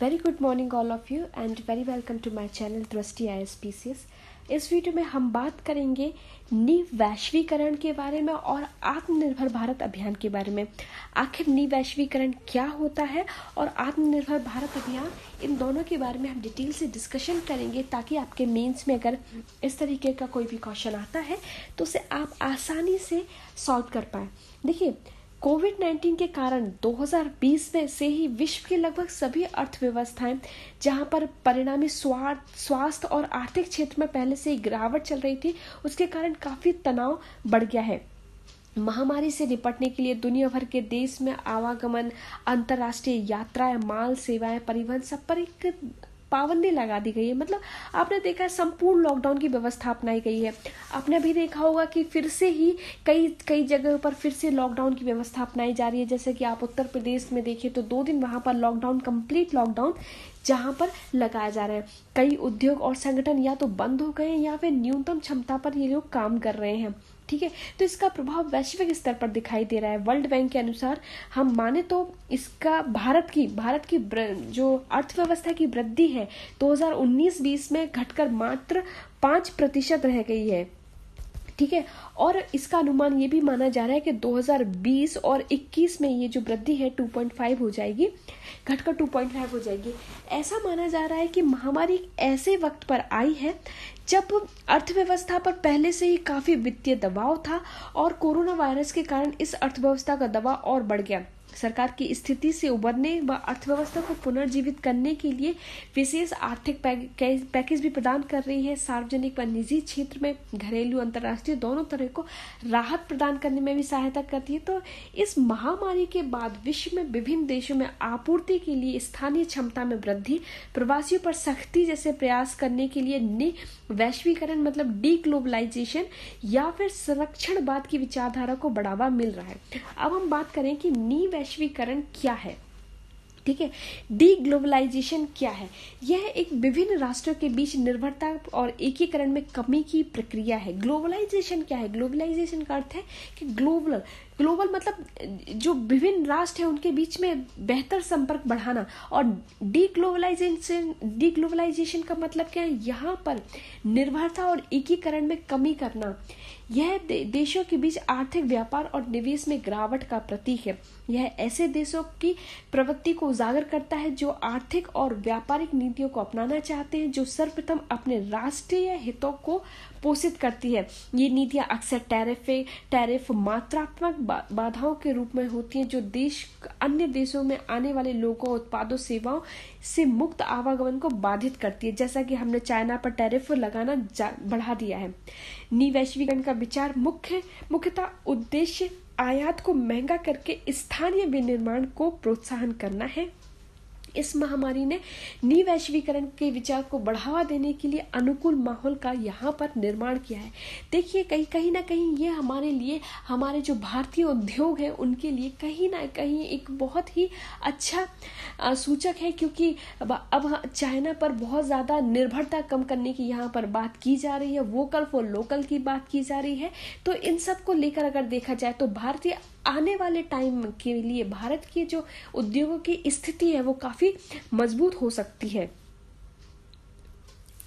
Very good morning all of you and very welcome to my channel Drishti ISPCS। इस video में हम बात करेंगे निवैश्वीकरण के बारे में और आत्मनिर्भर भारत अभियान के बारे में। आखिर निवैश्वीकरण क्या होता है और आत्मनिर्भर भारत अभियान, इन दोनों के बारे में हम डिटेल से डिस्कशन करेंगे ताकि आपके मेंस में अगर इस तरीके का कोई भी क्वेश्चन आता है तो उसे आप आसानी से सॉल्व कर पाए। देखिए, कोविड-19 के कारण 2020 में से ही विश्व की लगभग सभी अर्थव्यवस्थाएं, जहां पर परिणामी स्वास्थ्य और आर्थिक क्षेत्र में पहले से ही गिरावट चल रही थी, उसके कारण काफी तनाव बढ़ गया है। महामारी से निपटने के लिए दुनिया भर के देश में आवागमन, अंतर्राष्ट्रीय यात्राएं, माल सेवाएं, परिवहन, सब पर एक पाबंदी लगा दी गई है। मतलब आपने देखा है, संपूर्ण लॉकडाउन की व्यवस्था अपनाई गई है। आपने भी देखा होगा कि फिर से ही कई जगहों पर फिर से लॉकडाउन की व्यवस्था अपनाई जा रही है। जैसे कि आप उत्तर प्रदेश में देखिए तो 2 दिन वहां पर लॉकडाउन, कंप्लीट लॉकडाउन जहां पर लगाया जा रहा है। कई उद्योग और संगठन या तो बंद हो गए हैं या फिर न्यूनतम क्षमता पर ये लोग काम कर रहे हैं। ठीक है, तो इसका प्रभाव वैश्विक स्तर पर दिखाई दे रहा है। वर्ल्ड बैंक के अनुसार हम माने तो इसका भारत की जो अर्थव्यवस्था की वृद्धि है 2019-20 में घटकर मात्र 5% रह गई है। ठीक है, और इसका अनुमान ये भी माना जा रहा है कि 2020 और 21 में ये जो वृद्धि है 2.5 हो जाएगी, घटकर 2.5 हो जाएगी। ऐसा माना जा रहा है कि महामारी ऐसे वक्त पर आई है जब अर्थव्यवस्था पर पहले से ही काफी वित्तीय दबाव था और कोरोना वायरस के कारण इस अर्थव्यवस्था का दबाव और बढ़ गया। सरकार की स्थिति से उबरने व अर्थव्यवस्था को पुनर्जीवित करने के लिए विशेष आर्थिक पैकेज भी प्रदान कर रही है। सार्वजनिक व निजी क्षेत्र में घरेलू, अंतर्राष्ट्रीय दोनों तरह को राहत प्रदान करने में भी सहायता करती है। तो इस महामारी के बाद विश्व में विभिन्न देशों में आपूर्ति के लिए स्थानीय क्षमता में वृद्धि, प्रवासियों पर सख्ती जैसे प्रयास करने के लिए वैश्वीकरण मतलब डी ग्लोबलाइजेशन या फिर संरक्षणवाद की विचारधारा को बढ़ावा मिल रहा है। अब हम बात करें कि वैश्वीकरण क्या है। ठीक है, डी ग्लोबलाइजेशन क्या है? यह एक विभिन्न राष्ट्रों के बीच निर्भरता और एकीकरण में कमी की प्रक्रिया है। ग्लोबलाइजेशन क्या है? ग्लोबलाइजेशन का अर्थ है कि ग्लोबल मतलब जो विभिन्न राष्ट्र हैं उनके बीच में बेहतर संपर्क बढ़ाना। और डी ग्लोबलाइजेशन का मतलब क्या है? यहाँ पर निर्भरता और एकीकरण में कमी करना। यह देशों के बीच आर्थिक व्यापार और निवेश में गिरावट का प्रतीक है। यह ऐसे देशों की प्रवृत्ति को उजागर करता है जो आर्थिक और व्यापारिक नीतियों को अपनाना चाहते हैं जो सर्वप्रथम अपने राष्ट्रीय हितों को पोषित करती है। ये नीतियां अक्सर टैरिफ मात्रात्मक बाधाओं के रूप में होती हैं जो देश अन्य देशों में आने वाले लोगों, उत्पादों, सेवाओं से मुक्त आवागमन को बाधित करती है। जैसा कि हमने चाइना पर टैरिफ लगाना बढ़ा दिया है। निवैश्वीकरण का विचार मुख्यतः उद्देश्य आयात को महंगा करके स्थानीय विनिर्माण को प्रोत्साहन करना है। इस महामारी ने निवैश्वीकरण के विचार को बढ़ावा देने के लिए अनुकूल माहौल का यहाँ पर निर्माण किया है। देखिए, कहीं ना कहीं ये हमारे लिए, हमारे जो भारतीय उद्योग हैं उनके लिए कहीं ना कहीं एक बहुत ही अच्छा सूचक है, क्योंकि अब चाइना पर बहुत ज़्यादा निर्भरता कम करने की यहाँ पर बात की जा रही है। वोकल फॉर लोकल की बात की जा रही है। तो इन सब को लेकर अगर देखा जाए तो भारतीय आने वाले टाइम के लिए भारत की जो उद्योगों की स्थिति है वो काफी मजबूत हो सकती है।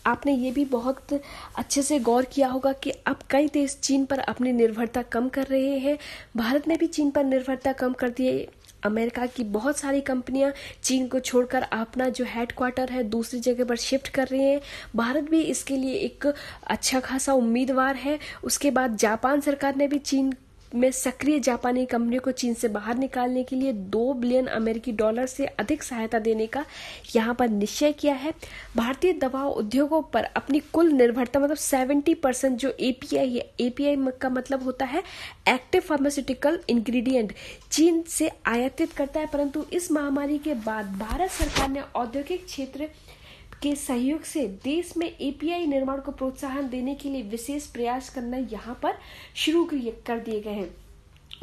आपने ये भी बहुत अच्छे से गौर किया होगा कि अब कई देश चीन पर अपनी निर्भरता कम कर रहे हैं। भारत ने भी चीन पर निर्भरता कम कर दी है। अमेरिका की बहुत सारी कंपनियां चीन को छोड़कर अपना जो हेडक्वार्टर है दूसरी जगह पर शिफ्ट कर रही हैं। भारत भी इसके लिए एक अच्छा खासा उम्मीदवार है। उसके बाद जापान सरकार ने भी चीन में सक्रिय जापानी कंपनियों को चीन से बाहर निकालने के लिए $2 बिलियन से अधिक सहायता देने का यहाँ पर निश्चय किया है। भारतीय दवा उद्योगों पर अपनी कुल निर्भरता मतलब 70% जो API है, API का मतलब होता है एक्टिव फार्मास्यूटिकल इंग्रेडिएंट, चीन से आयातित करता है। परंतु इस महामारी के बाद भारत सरकार ने औद्योगिक क्षेत्र के सहयोग से देश में API निर्माण को प्रोत्साहन देने के लिए विशेष प्रयास करना यहाँ पर शुरू कर दिए गए हैं।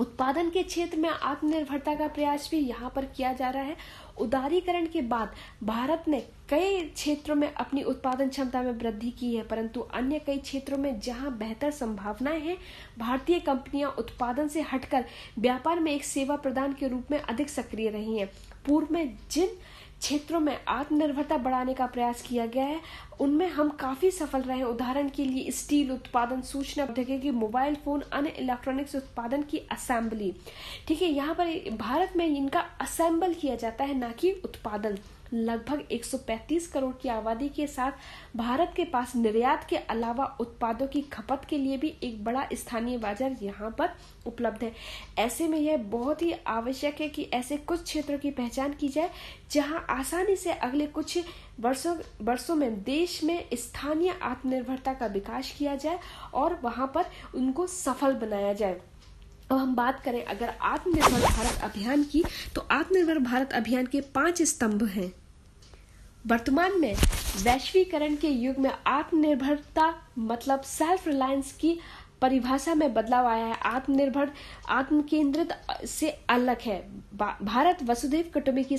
उत्पादन के क्षेत्र में आत्मनिर्भरता का प्रयास भी यहाँ पर किया जा रहा है। उदारीकरण के बाद भारत ने कई क्षेत्रों में अपनी उत्पादन क्षमता में वृद्धि की है, परंतु अन्य कई क्षेत्रों में जहां बेहतर संभावनाएं हैं, भारतीय कंपनियां उत्पादन से हटकर व्यापार में एक सेवा प्रदान के रूप में अधिक सक्रिय रही हैं। पूर्व में जिन क्षेत्रों में आत्मनिर्भरता बढ़ाने का प्रयास किया गया है, उनमें हम काफी सफल रहे हैं। उदाहरण के लिए स्टील उत्पादन, सूचना प्रौद्योगिकी, मोबाइल फोन, अन्य इलेक्ट्रॉनिक्स उत्पादन की असेंबली। ठीक है, यहाँ पर भारत में इनका असेंबल किया जाता है, ना कि उत्पादन। लगभग 135 करोड़ की आबादी के साथ भारत के पास निर्यात के अलावा उत्पादों की खपत के लिए भी एक बड़ा स्थानीय बाजार यहाँ पर उपलब्ध है। ऐसे में यह बहुत ही आवश्यक है कि ऐसे कुछ क्षेत्रों की पहचान की जाए जहां आसानी से अगले कुछ वर्षों में देश में स्थानीय आत्मनिर्भरता का विकास किया जाए और वहां पर उनको सफल बनाया जाए। अब हम बात करें अगर आत्मनिर्भर भारत अभियान की, तो आत्मनिर्भर भारत अभियान के 5 स्तंभ हैं। वर्तमान में वैश्वीकरण के युग में आत्मनिर्भरता मतलब सेल्फ रिलायंस की परिभाषा में बदलाव आया है। आत्मनिर्भर आत्म केंद्रित से अलग है। भारत वसुधैव कुटुंबकम की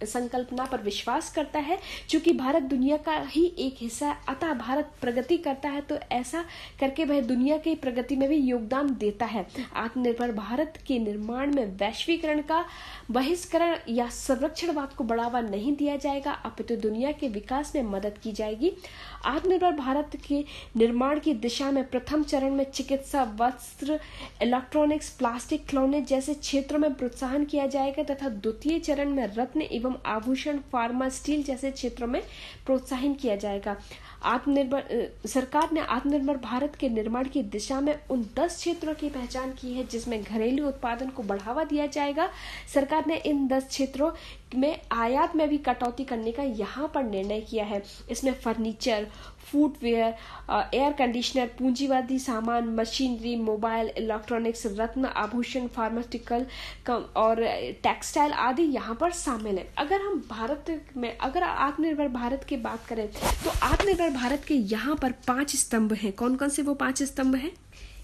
संकल्पना पर विश्वास करता है। चूंकि भारत दुनिया का ही एक हिस्सा है, अतः भारत प्रगति करता है तो ऐसा करके वह दुनिया की प्रगति में भी योगदान देता है। आत्मनिर्भर भारत के निर्माण में वैश्वीकरण का बहिष्करण या संरक्षणवाद को बढ़ावा नहीं दिया जाएगा, अपितु दुनिया के विकास में मदद की जाएगी। आत्मनिर्भर भारत के निर्माण की दिशा में प्रथम चरण में चिकित्सा, वस्त्र, इलेक्ट्रॉनिक्स, प्लास्टिक, खिलौने जैसे क्षेत्रों में प्रोत्साहन किया जाएगा तथा द्वितीय चरण में रत्न एवं आभूषण, फार्मा, स्टील जैसे क्षेत्रों में प्रोत्साहन किया जाएगा। सरकार ने आत्मनिर्भर भारत के निर्माण की दिशा में उन 10 क्षेत्रों की पहचान की है जिसमें घरेलू उत्पादन को बढ़ावा दिया जाएगा। सरकार ने इन 10 क्षेत्रों में आयात में भी कटौती करने का यहाँ पर निर्णय किया है। इसमें फर्नीचर, फुटवेयर, एयर कंडीशनर, पूंजीवादी सामान, मशीनरी, मोबाइल, इलेक्ट्रॉनिक्स, रत्न, आभूषण, फार्मास्यूटिकल और टेक्सटाइल आदि यहाँ पर शामिल है। अगर हम अगर आत्मनिर्भर भारत की बात करें तो आत्मनिर्भर भारत के यहाँ पर 5 स्तंभ हैं। कौन कौन से वो 5 स्तंभ हैं?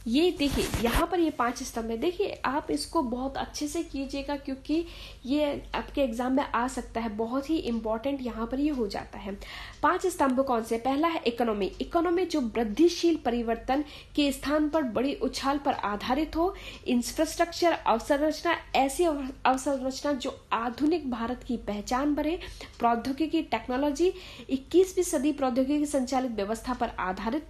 ये देखिए, यहाँ पर ये 5 स्तंभ है। देखिए, आप इसको बहुत अच्छे से कीजिएगा क्योंकि ये आपके एग्जाम में आ सकता है। बहुत ही इंपॉर्टेंट यहाँ पर ये हो जाता है। 5 स्तंभ कौन से? पहला है इकोनॉमी। इकोनॉमी जो वृद्धिशील परिवर्तन के स्थान पर बड़ी उछाल पर आधारित हो। इंफ्रास्ट्रक्चर, अवसंरचना, ऐसी अवसंरचना जो आधुनिक भारत की पहचान बने। प्रौद्योगिकी, टेक्नोलॉजी, 21वीं सदी प्रौद्योगिकी संचालित व्यवस्था पर आधारित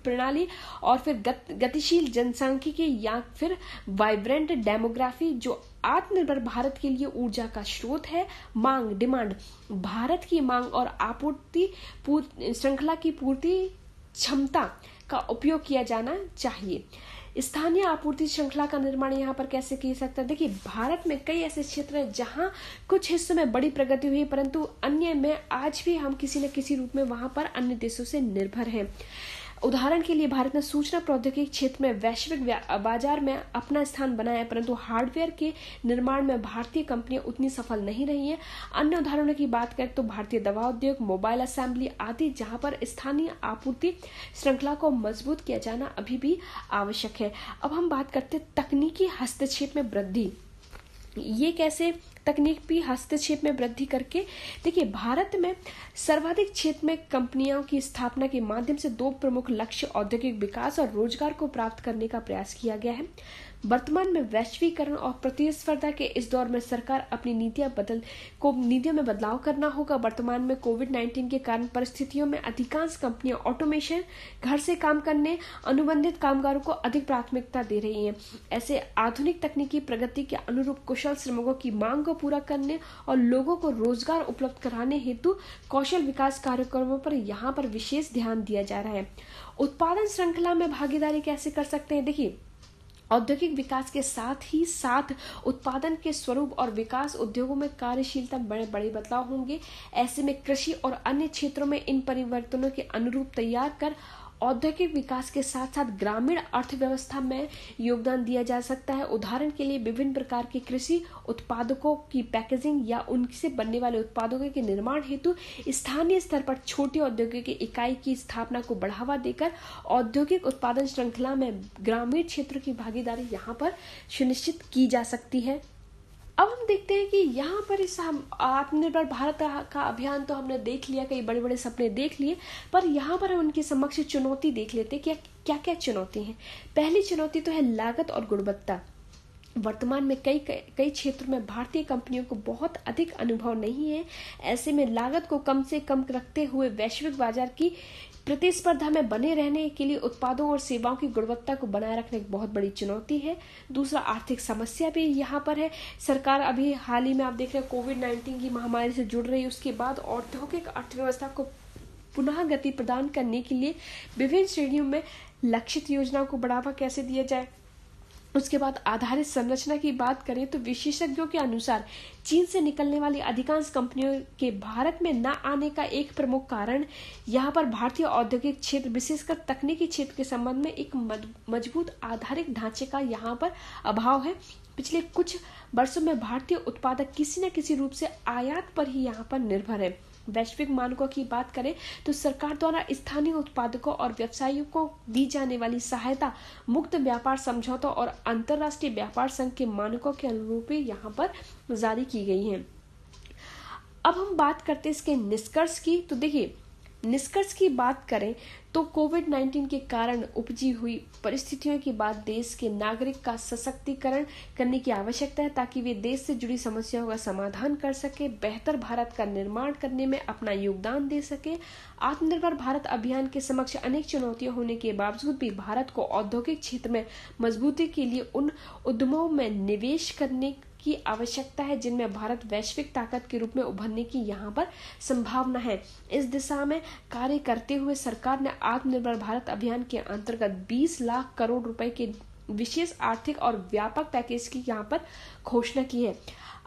प्रणाली और फिर गतिशील जनसांख्यिकी या फिर वाइब्रेंट डेमोग्राफी जो आत्मनिर्भर भारत के लिए ऊर्जा का स्रोत है। मांग, डिमांड, भारत की मांग और आपूर्ति श्रृंखला की पूर्ति क्षमता का उपयोग किया जाना चाहिए। स्थानीय आपूर्ति श्रृंखला का निर्माण यहाँ पर कैसे किया सकता है? देखिए, भारत में कई ऐसे क्षेत्र हैं जहाँ कुछ हिस्सों में बड़ी प्रगति हुई परंतु अन्य में आज भी हम किसी न किसी रूप में वहां पर अन्य देशों से निर्भर हैं। उदाहरण के लिए भारत ने सूचना प्रौद्योगिकी क्षेत्र में वैश्विक बाजार में अपना स्थान बनाया परंतु हार्डवेयर के निर्माण में भारतीय कंपनियां उतनी सफल नहीं रही हैं। अन्य उदाहरणों की बात करें तो भारतीय दवा उद्योग, मोबाइल असेंबली आदि जहां पर स्थानीय आपूर्ति श्रृंखला को मजबूत किया जाना अभी भी आवश्यक है। अब हम बात करते हैं तकनीकी हस्तक्षेप में वृद्धि। ये कैसे? तकनीकी हस्तक्षेप में वृद्धि करके देखिए, भारत में सर्वाधिक क्षेत्र में कंपनियों की स्थापना के माध्यम से 2 प्रमुख लक्ष्य औद्योगिक विकास और रोजगार को प्राप्त करने का प्रयास किया गया है। वर्तमान में वैश्वीकरण और प्रतिस्पर्धा के इस दौर में सरकार अपनी नीतियों में बदलाव करना होगा। वर्तमान में कोविड-19 के कारण परिस्थितियों में अधिकांश कंपनियां ऑटोमेशन, घर से काम करने, अनुबंधित कामगारों को अधिक प्राथमिकता दे रही हैं। ऐसे आधुनिक तकनीकी प्रगति के अनुरूप कुशल श्रमिकों की मांग को पूरा करने और लोगों को रोजगार उपलब्ध कराने हेतु कौशल विकास कार्यक्रमों पर यहाँ पर विशेष ध्यान दिया जा रहा है। उत्पादन श्रृंखला में भागीदारी कैसे कर सकते हैं? देखिए, औद्योगिक विकास के साथ ही साथ उत्पादन के स्वरूप और विकास, उद्योगों में कार्यशीलता बड़े बदलाव होंगे। ऐसे में कृषि और अन्य क्षेत्रों में इन परिवर्तनों के अनुरूप तैयार कर औद्योगिक विकास के साथ साथ ग्रामीण अर्थव्यवस्था में योगदान दिया जा सकता है। उदाहरण के लिए विभिन्न प्रकार के कृषि उत्पादकों की पैकेजिंग या उनसे बनने वाले उत्पादों के निर्माण हेतु स्थानीय स्तर पर छोटी औद्योगिक इकाई की स्थापना को बढ़ावा देकर औद्योगिक उत्पादन श्रृंखला में ग्रामीण क्षेत्रों की भागीदारी यहाँ पर सुनिश्चित की जा सकती है। अब हम देखते हैं कि यहाँ पर इस आत्मनिर्भर भारत का अभियान तो हमने देख लिया, कई बड़े बड़े सपने देख लिए, पर यहाँ पर हम उनके समक्ष चुनौती देख लेते हैं कि क्या क्या चुनौती हैं। पहली चुनौती तो है लागत और गुणवत्ता। वर्तमान में कई क्षेत्रों में भारतीय कंपनियों को बहुत अधिक अनुभव नहीं है। ऐसे में लागत को कम से कम रखते हुए वैश्विक बाजार की प्रतिस्पर्धा में बने रहने के लिए उत्पादों और सेवाओं की गुणवत्ता को बनाए रखना एक बहुत बड़ी चुनौती है। दूसरा, आर्थिक समस्या भी यहाँ पर है। सरकार अभी हाल ही में आप देख रहे हैं कोविड-19 की महामारी से जुड़ रही है, उसके बाद औद्योगिक अर्थव्यवस्था को पुनः गति प्रदान करने के लिए विभिन्न श्रेणियों में लक्षित योजनाओं को बढ़ावा कैसे दिया जाए। उसके बाद आधारित संरचना की बात करें तो विशेषज्ञों के अनुसार चीन से निकलने वाली अधिकांश कंपनियों के भारत में न आने का एक प्रमुख कारण यहाँ पर भारतीय औद्योगिक क्षेत्र विशेषकर तकनीकी क्षेत्र के संबंध में एक मजबूत आधारिक ढांचे का यहाँ पर अभाव है। पिछले कुछ वर्षों में भारतीय उत्पादक किसी न किसी रूप से आयात पर ही यहाँ पर निर्भर है। वैश्विक मानकों की बात करें तो सरकार द्वारा स्थानीय उत्पादकों और व्यवसायियों को दी जाने वाली सहायता मुक्त व्यापार समझौतों और अंतर्राष्ट्रीय व्यापार संघ के मानकों के अनुरूप ही यहाँ पर जारी की गई है। अब हम बात करते हैं इसके निष्कर्ष की। तो देखिए, निष्कर्ष की बात करें तो कोविड-19 के कारण उपजी हुई परिस्थितियों के बाद देश के नागरिक का सशक्तिकरण करने की आवश्यकता है ताकि वे देश से जुड़ी समस्याओं का समाधान कर सके, बेहतर भारत का निर्माण करने में अपना योगदान दे सके। आत्मनिर्भर भारत अभियान के समक्ष अनेक चुनौतियां होने के बावजूद भी भारत को औद्योगिक क्षेत्र में मजबूती के लिए उन उद्यमों में निवेश करने की आवश्यकता है जिनमें भारत वैश्विक ताकत के रूप में उभरने की यहाँ पर संभावना है। इस दिशा में कार्य करते हुए सरकार ने आत्मनिर्भर भारत अभियान के अंतर्गत 20 लाख करोड़ रुपए के विशेष आर्थिक और व्यापक पैकेज की यहाँ पर घोषणा की है।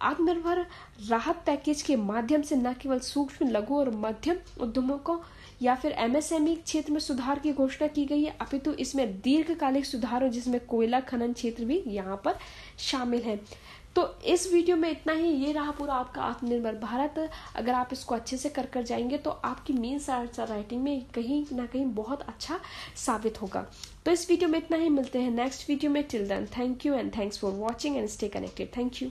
आत्मनिर्भर राहत पैकेज के माध्यम से न केवल सूक्ष्म, लघु और मध्यम उद्यमों को या फिर एमएसएमई क्षेत्र में सुधार की घोषणा की गई है, अपितु इसमें दीर्घकालिक सुधारों जिसमें कोयला खनन क्षेत्र भी यहाँ पर शामिल है। तो इस वीडियो में इतना ही। ये रहा पूरा आपका आत्मनिर्भर भारत। अगर आप इसको अच्छे से कर जाएंगे तो आपकी मेंस आंसर राइटिंग में कहीं ना कहीं बहुत अच्छा साबित होगा। तो इस वीडियो में इतना ही, मिलते हैं नेक्स्ट वीडियो में। Till then, thank you and thanks for watching and stay connected. Thank you.